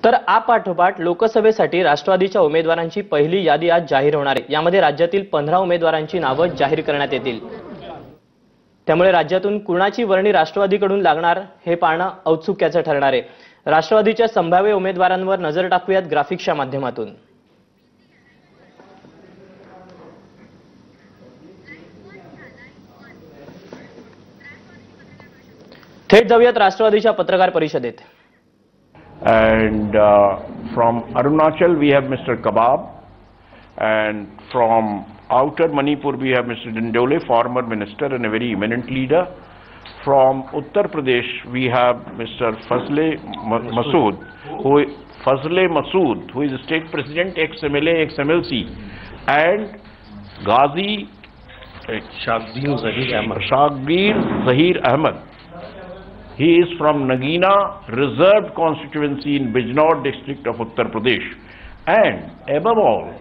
तर पाठोपाठ लोकसभेसाठी राष्ट्रवादीच्या उमेदवारांची पहिली यादी आज जाहीर होणार आहे। यामध्ये राज्यातील 15 उमेदवारांची नावे जाहीर करण्यात येतील। त्यामुळे राज्यातून कुणाची वर्णी राष्ट्रवादीकडून लागणार हे पाहणं औत्सुक्याचं ठरणार आहे। राष्ट्रवादीच्या संभाव्य उमेदवारांवर नजर टाकूयात ग्राफिक्सच्या माध्यमातून। थेट जाऊयात राष्ट्रवादीच्या पत्रकार परिषदेत। And from Arunachal we have Mr. Kabab, and from outer Manipur we have Mr. Dindole, former minister and a very eminent leader. From Uttar Pradesh we have Mr. Fazle Masood, who is a state president, ex-MLA, ex-MLC, and Ghazi Shagir Zahir Ahmed. He is from Nagina reserved constituency in Bijnor district of Uttar Pradesh. And above all,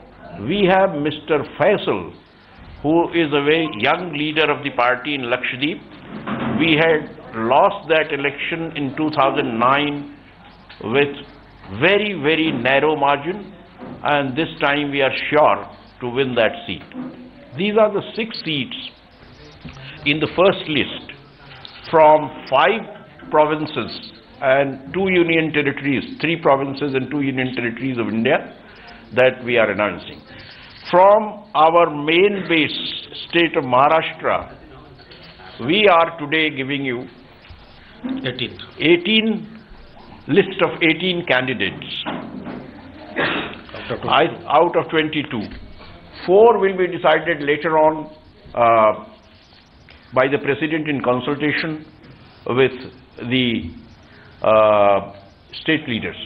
we have Mr. Faisal, who is a very young leader of the party in Lakshadweep. We had lost that election in 2009 with very, very narrow margin, and this time we are sure to win that seat. These are the 6 seats in the first list from 5 provinces and 2 union territories, 3 provinces and 2 union territories of India that we are announcing. From our main base state of Maharashtra, we are today giving you 18 list of 18 candidates out of 22. 4 will be decided later on by the President in consultation with the state leaders.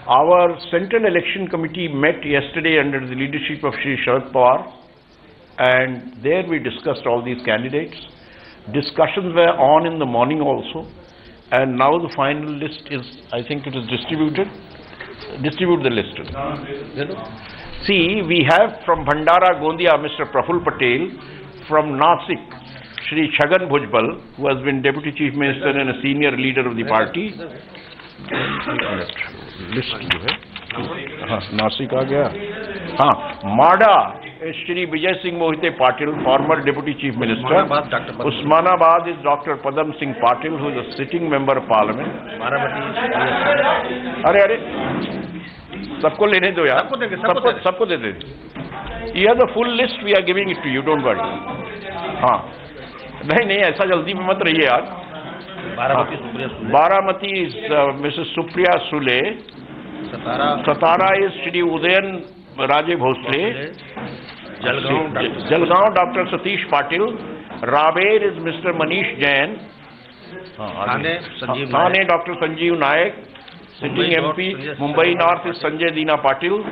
Our Central Election Committee met yesterday under the leadership of Shri Sharad Pawar, and there we discussed all these candidates. Discussions were on in the morning also, and now the final list is, I think it is distributed. Distribute the list. See, we have from Bhandara Gondia Mr. Praful Patel, from Nasik Shri Chhagan Bhujbal, who has been Deputy Chief Minister and a senior leader of the party. List जो है, हाँ नासिक आ गया, हाँ माडा Shri Vijay Singh Mohite Patil, former Deputy Chief Minister. Usmanabad is Dr. Padam Singh Patil, who is a sitting member of Parliament. अरे सबको लेने दो यार, सबको दे दे। You have the full list, we are giving it to you, don't worry. हाँ नहीं ऐसा जल्दी में मत रहिए यार। Baramati is Mrs. Supriya Sule. Satara is Shri Udayan Raje Bhosle. Jalgaon Dr. Satish Patil. Raver is Mr. Manish Jain. Thane Dr. Sanjeev Nayak, sitting MP. Mumbai North is Sanjay Dina Patil.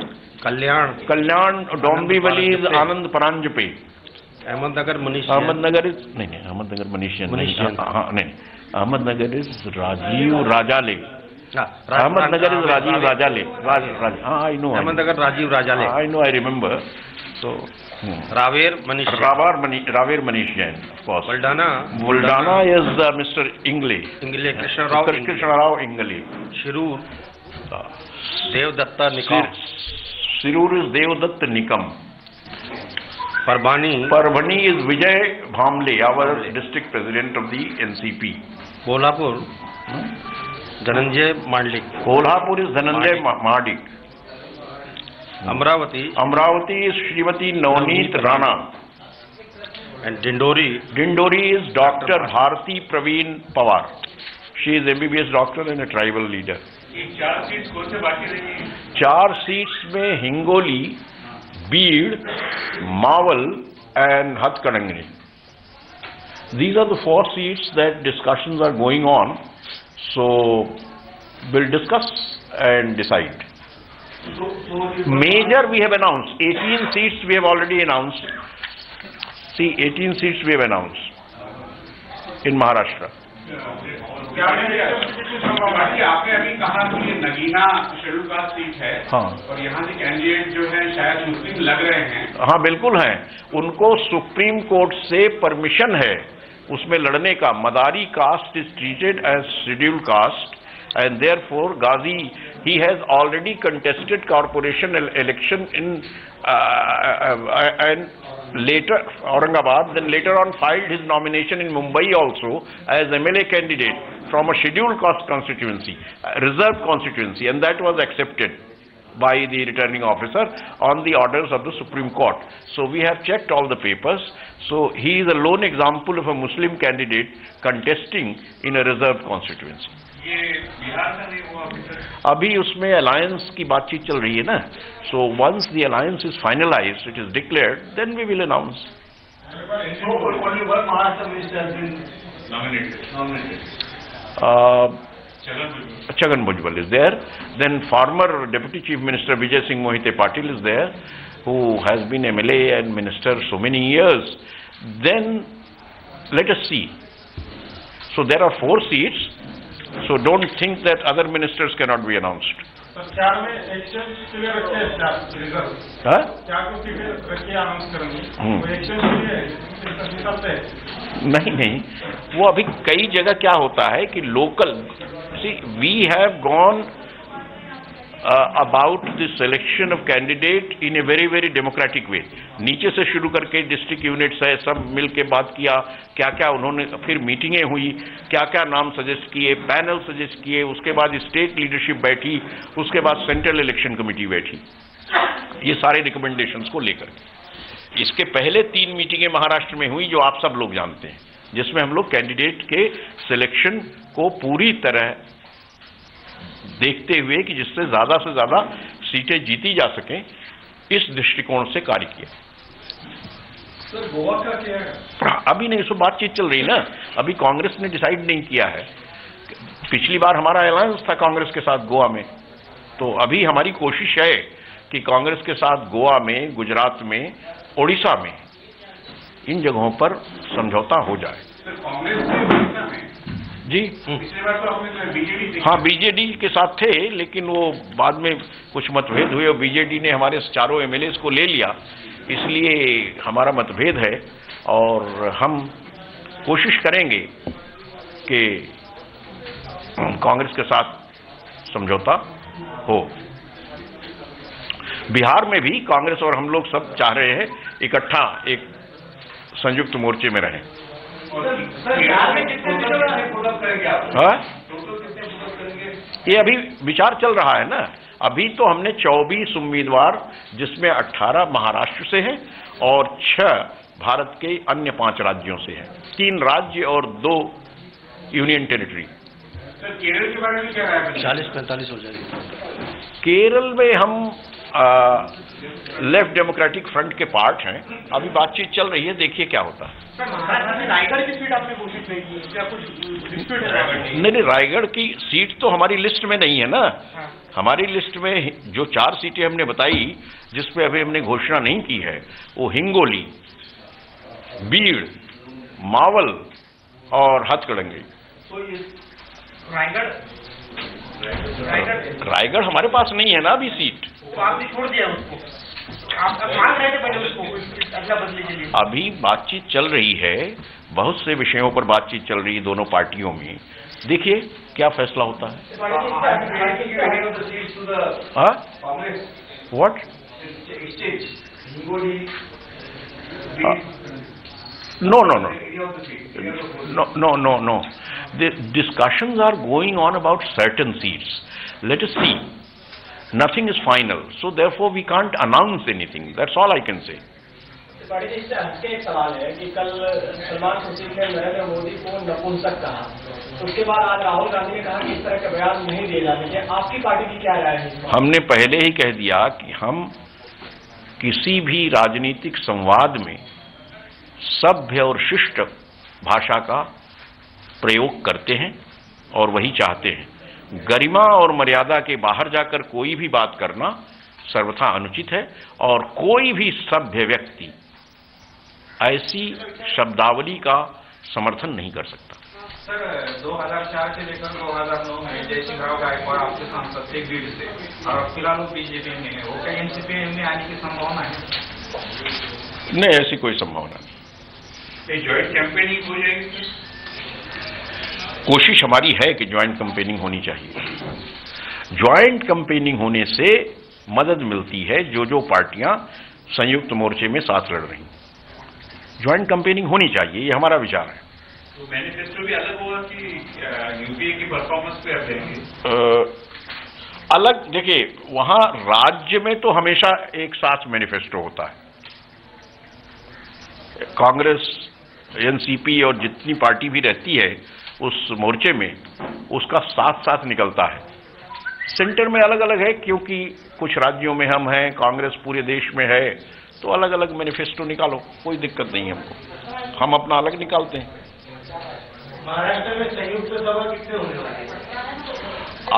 Kalyan Dombivali is Anand Paranjape. Ahmednagar Manish नहीं अहमदनगर मनीष नहीं, हाँ नहीं Ahmednagar is Rajiv Rajale. Ahmednagar is Rajiv Rajale. I know. Ahmednagar Rajiv Rajale. I know, I remember. So Raver Manish Jain, of course. Buldana is Mr. Ingle Krishna Rao Ingle. Shirur Devdatta Nikam. Shirur is Devdatta Nikam. Parbhani is Vijay Bhamle, our district president of the NCP. Kolhapur, Dhananjay Mandik. Kolhapur is Dhananjay Mandik. Amravati is Srimati Navneet Rana. And Dindori is Dr. Bharati Praveen Pawar. She is MBBS doctor and a tribal leader. 4 seats में Hingoli, Beed, Mawal and Hatkadangri. These are the 4 seats that discussions are going on. So we'll discuss and decide. Major we have announced. 18 seats we have already announced. See, 18 seats we have announced in Maharashtra. आपने अभी कहा कि ये Nagina schedule caste seat है, हाँ, और यहाँ के कैंडिडेट जो है शायद मुस्लिम लग रहे हैं। हाँ बिल्कुल हैं, उनको सुप्रीम कोर्ट से परमिशन है उसमें लड़ने का। Madari caste is treated as scheduled caste and therefore Ghazi, he has already contested corporation election in and later Aurangabad, then later on filed his nomination in Mumbai also as MLA candidate from a scheduled constituency, reserved constituency, and that was accepted by the returning officer on the orders of the Supreme Court. So we have checked all the papers. So he is a lone example of a Muslim candidate contesting in a reserved constituency. ये बिहार का नहीं हुआ अभी तक? अभी उसमें alliance की बातचीत चल रही है ना. So once the alliance is finalized, it is declared, then we will announce. Only one Maharashtra minister has been nominated. Chhagan Bhujbal is there. Then former Deputy Chief Minister Vijay Singh Mohite Patil is there, who has been MLA and minister so many years. Then let us see. So there are 4 seats. So don't think that other ministers cannot be announced. नहीं, वो अभी कई जगह क्या होता है कि local, we have gone about the selection of candidate in a very very democratic way. नीचे से शुरू करके डिस्ट्रिक्ट यूनिट्स है, सब मिल के बात किया, क्या क्या उन्होंने, फिर मीटिंगें हुई, क्या क्या नाम सजेस्ट किए, पैनल सजेस्ट किए, उसके बाद स्टेट लीडरशिप बैठी, उसके बाद सेंट्रल इलेक्शन कमेटी बैठी, ये सारे रिकमेंडेशंस को लेकर। इसके पहले 3 मीटिंगें महाराष्ट्र में हुई जो आप सब लोग जानते हैं, जिसमें हम लोग कैंडिडेट के सिलेक्शन को पूरी तरह देखते हुए कि जिससे ज्यादा से ज्यादा सीटें जीती जा सकें, इस दृष्टिकोण से कार्य किया। सर गोवा का क्या है? अभी नहीं, इसमें बातचीत चल रही ना, अभी कांग्रेस ने डिसाइड नहीं किया है। पिछली बार हमारा अलायंस था कांग्रेस के साथ गोवा में, तो अभी हमारी कोशिश है कि कांग्रेस के साथ गोवा में, गुजरात में, ओडिशा में, इन जगहों पर समझौता हो जाए। सर कांग्रेस में जी पिछली बार तो आपने बीजेडी, हाँ बीजेडी के साथ थे, लेकिन वो बाद में कुछ मतभेद हुए और बीजेडी ने हमारे चारों एमएलएस को ले लिया, इसलिए हमारा मतभेद है और हम कोशिश करेंगे कि कांग्रेस के साथ समझौता हो। बिहार में भी कांग्रेस और हम लोग सब चाह रहे हैं इकट्ठा एक संयुक्त मोर्चे में रहें। ये अभी विचार चल रहा है ना। अभी तो हमने 24 उम्मीदवार, जिसमें 18 महाराष्ट्र से हैं और 6 भारत के अन्य 5 राज्यों से हैं, 3 राज्य और 2 यूनियन टेरिटरी। सर केरल के बारे में क्या राय है? 40-45 हो जाएगी। केरल में हम लेफ्ट डेमोक्रेटिक फ्रंट के पार्ट हैं, अभी बातचीत चल रही है, देखिए क्या होता है। सर महाराष्ट्र में रायगढ़ की सीट आपने घोषित नहीं की, क्या कुछ डिस्प्यूट है? नहीं, रायगढ़ की सीट तो हमारी लिस्ट में नहीं है ना। हमारी लिस्ट में जो 4 सीटें हमने बताई, जिसपे अभी हमने घोषणा नहीं की है, वो हिंगोली, बीड़, मावल और हथकड़ंगी। रायगढ़ हमारे पास नहीं है ना अभी सीट, तो आपने छोड़ दिया उसको, आप मांग रहे थे पहले उसको अगला बदले के लिए। अभी बातचीत चल रही है, बहुत से विषयों पर बातचीत चल रही है दोनों पार्टियों में, देखिए क्या फैसला होता है। What? No. The discussions are going on about certain seats. Let us see. Nothing is final, so therefore we can't announce anything. That's all I can say. इससे हटके एक सवाल है कि कल सलमान खुर्शीद ने नरेंद्र मोदी को नपुंसक कहा, उसके बाद आज राहुल गांधी ने कहा कि इस तरह के बयान नहीं दिए जाने चाहिए। आपकी पार्टी की क्या राय है? हमने पहले ही कह दिया कि हम किसी भी राजनीतिक संवाद में सभ्य और शिष्ट भाषा का प्रयोग करते हैं और वही चाहते हैं। गरिमा और मर्यादा के बाहर जाकर कोई भी बात करना सर्वथा अनुचित है और कोई भी सभ्य व्यक्ति ऐसी शब्दावली का समर्थन नहीं कर सकता। सर 2004 से लेकर 2009 में जयसिंह राव गायकवाड़ आपके सांसद थे बीड़ से, और फिलहाल वो बीजेपी में है, वो क्या एनसीपी में आने की संभावना है? नहीं, ऐसी कोई संभावना नहीं। जॉइंट कैंपेनिंग हो जाएगी? कोशिश हमारी है कि ज्वाइंट कैंपेनिंग होनी चाहिए। ज्वाइंट कैंपेनिंग होने से मदद मिलती है जो पार्टियां संयुक्त मोर्चे में साथ लड़ रही। ज्वाइंट कैंपेनिंग होनी चाहिए, ये हमारा विचार है। तो मैनिफेस्टो भी अलग होगा कि यूपीए की परफॉर्मेंस पे आप देंगे? अलग देखिए, वहां राज्य में तो हमेशा एक साथ मैनिफेस्टो होता है। कांग्रेस, एनसीपी और जितनी पार्टी भी रहती है उस मोर्चे में, उसका साथ साथ निकलता है। सेंटर में अलग अलग है, क्योंकि कुछ राज्यों में हम हैं, कांग्रेस पूरे देश में है, तो अलग अलग मैनिफेस्टो निकालो, कोई दिक्कत नहीं है हमको, हम अपना अलग निकालते हैं। महाराष्ट्र में संयुक्त सभा कितने होने वाले हैं?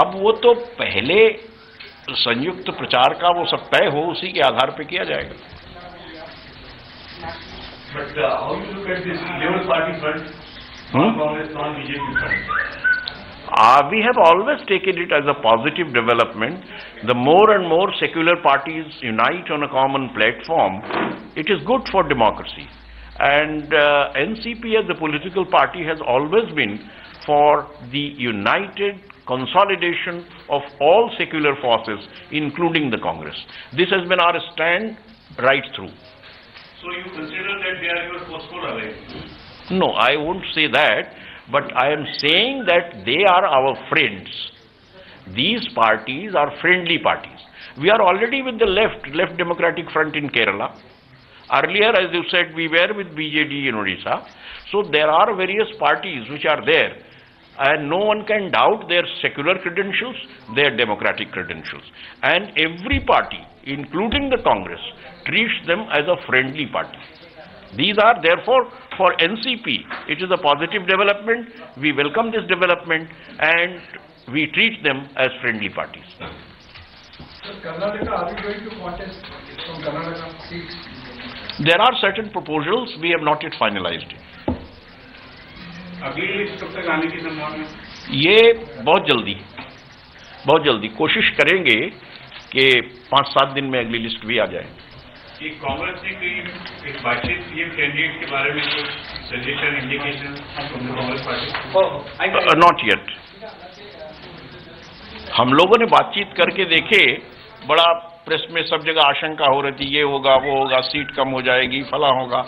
अब वो तो पहले संयुक्त प्रचार का वो सब तय हो, उसी के आधार पर किया जाएगा। But how you look at this Liberal Party front, non-Congress, non-BJP front? We have always taken it as a positive development. The more and more secular parties unite on a common platform, it is good for democracy. And NCP as a political party has always been for the united consolidation of all secular forces, including the Congress. This has been our stand right through. So you consider that they are your forceful allies? No, I won't say that, but I am saying that they are our friends. These parties are friendly parties. We are already with the Left Democratic Front in Kerala. Earlier, as you said, we were with BJD in Odisha. So there are various parties which are there, and no one can doubt their secular credentials, their democratic credentials. And every party, including the Congress, treats them as a friendly party. These are therefore, for NCP, it is a positive development. We welcome this development and we treat them as friendly parties. So Karnataka, are we going to contest from Karnataka seats? There are certain proposals, we have not yet finalized it. अगली list कब तक आने की संभावना है? ये बहुत जल्दी कोशिश करेंगे कि 5-7 दिन में अगली लिस्ट भी आ जाए। कि कांग्रेस ने कई एक बातचीत की कैंडिडेट के बारे में जो suggestion indication Congress party? Not yet. हम लोगों ने बातचीत करके देखे, बड़ा प्रेस में सब जगह आशंका हो रही थी, ये होगा वो होगा, सीट कम हो जाएगी, फला होगा।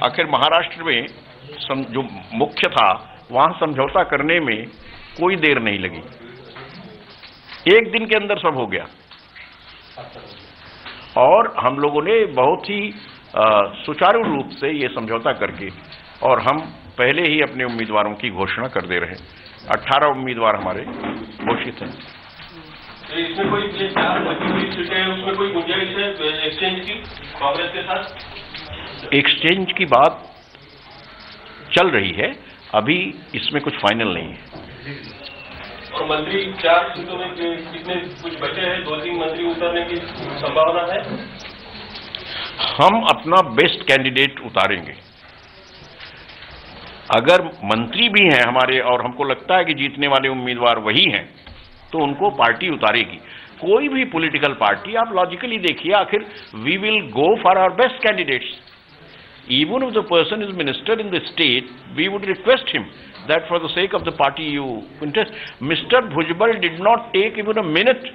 आखिर महाराष्ट्र में जो मुख्य था, वहां समझौता करने में कोई देर नहीं लगी, एक दिन के अंदर सब हो गया। और हम लोगों ने बहुत ही सुचारू रूप से ये समझौता करके, और हम पहले ही अपने उम्मीदवारों की घोषणा कर दे रहे हैं। 18 उम्मीदवार हमारे घोषित हैं। तो इसमें कोई सीटें हैं, उसमें कोई गुंजाइश है एक्सचेंज की कांग्रेस के साथ? एक्सचेंज की बात चल रही है, अभी इसमें कुछ फाइनल नहीं है। और मंत्री 4 सीटों में कितने कुछ बचे हैं? 2-3 मंत्री उतारने की संभावना है? हम अपना बेस्ट कैंडिडेट उतारेंगे। अगर मंत्री भी हैं हमारे और हमको लगता है कि जीतने वाले उम्मीदवार वही हैं, तो उनको पार्टी उतारेगी। कोई भी पॉलिटिकल पार्टी, आप लॉजिकली देखिए, आखिर we will go for our best candidates. Even if the person is minister in the state, we would request him that for the sake of the party you contest. Mr. Bhujbal did not take even a minute.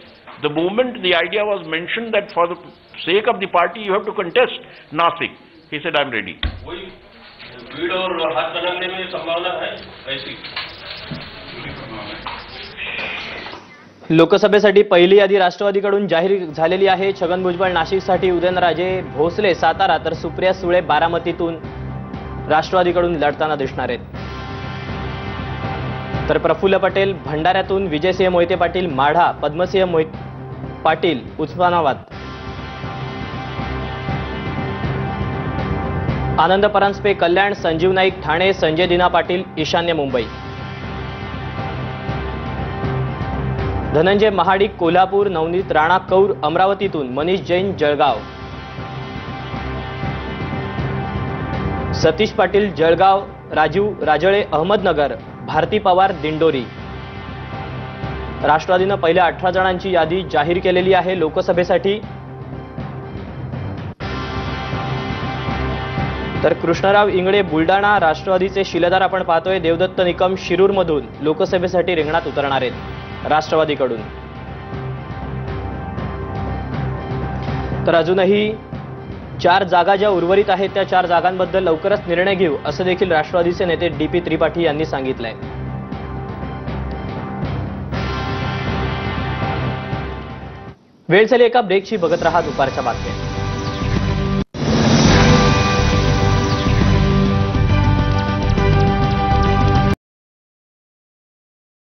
The moment the idea was mentioned that for the sake of the party you have to contest Nasik, he said, I'm ready. वही भीड़ और हाथ बनाने में संभावना है ऐसी? लोकसभेसाठी पहिली यादी राष्ट्रवादीकडून जाहीर झालेली आहे। छगन भुजबळ नाशिकसाठी, उदयनराजे भोसले सातारा, तर सुप्रिया सुळे बारामतीतून राष्ट्रवादीकडून लढताना दिसणार आहेत। तर प्रफुल्ल पटेल भंडाऱ्यातून, विजयसिंह मोहिते पाटील माढा, पद्मसिंह मोहिते पाटील उस्मानाबाद, आनंद परांजपे कल्याण, संजीव नाईक ठाणे, संजय दिना पाटील ईशान्य मुंबई, धनंजय महाडिक कोल्हापूर, नवनीत राणा कौर अमरावतीतून, मनीष जैन जळगाव, सतीश पाटील जळगाव, राजीव राजळे अहमदनगर, भारती पवार दिंडोरी। राष्ट्रवादीनं पहिल्या 18 जणांची यादी जाहीर केलेली आहे लोकसभेसाठी। तर कृष्णराव इंगळे बुलडाणा राष्ट्रवादीचे शिलेदार आपण पाहतोय. देवदत्त निकम शिरूरमधून लोकसभेसाठी रिंगणात उतरणार आहेत राष्ट्रवादीकडून. तर अजूनही 4 जागा ज्या उर्वरित आहेत त्या 4 जागांबद्दल लवकरच निर्णय घेऊ असं देखील राष्ट्रवादीचे नेते DP त्रिपाठी यांनी सांगितलंय. वेळ झाली एका ब्रेकची. बघत रहा दुपारच्या बातम्या.